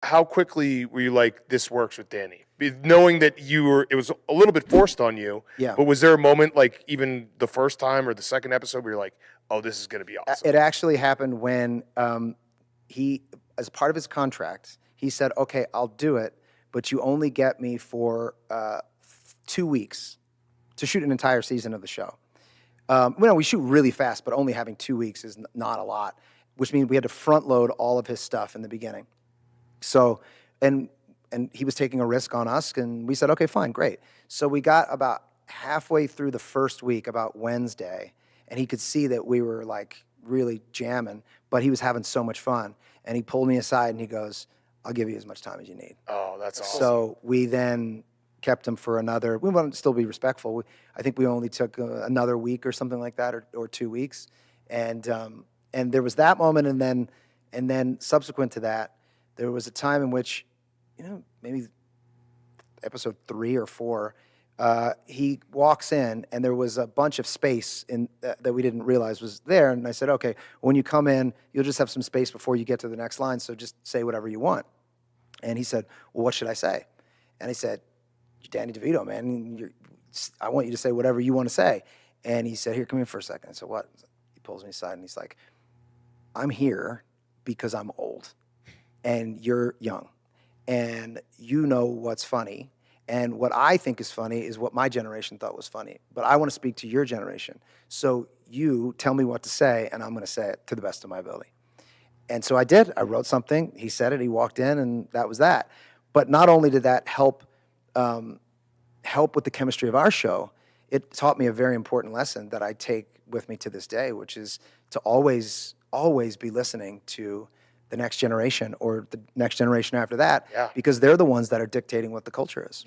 how quickly were you like, this works with Danny? Knowing that it was a little bit forced on you, Yeah. but was there a moment, like even the first time or the second episode, where you're like, oh, this is going to be awesome? It actually happened when he, as part of his contract, he said, okay, I'll do it, but you only get me for 2 weeks to shoot an entire season of the show. We shoot really fast, but only having 2 weeks is not a lot, which means we had to front load all of his stuff in the beginning. So, and he was taking a risk on us, and we said, okay, fine, great. So we got about halfway through the first week, about Wednesday, and he could see that we were like really jamming, but he was having so much fun. And he pulled me aside and he goes, I'll give you as much time as you need. Oh, that's awesome. So we then kept him for another, we wanted to still be respectful. I think we only took another week or something like that, or 2 weeks. And there was that moment. And then subsequent to that, there was a time in which, maybe episode 3 or 4, he walks in and there was a bunch of space that we didn't realize was there. And I said, okay, when you come in, you'll just have some space before you get to the next line. So just say whatever you want. And he said, well, what should I say? And I said, you're Danny DeVito, man. I want you to say whatever you want to say. And he said, here, come in for a second. I said, what? He pulls me aside and he's like, I'm here because I'm old and you're young and you know what's funny. And what I think is funny is what my generation thought was funny. But I want to speak to your generation. So you tell me what to say, and I'm going to say it to the best of my ability. And so I did. I wrote something. He said it. He walked in, and that was that. But not only did that help with the chemistry of our show, it taught me a very important lesson that I take with me to this day, which is to always be listening to the next generation or the next generation after that, because they're the ones that are dictating what the culture is.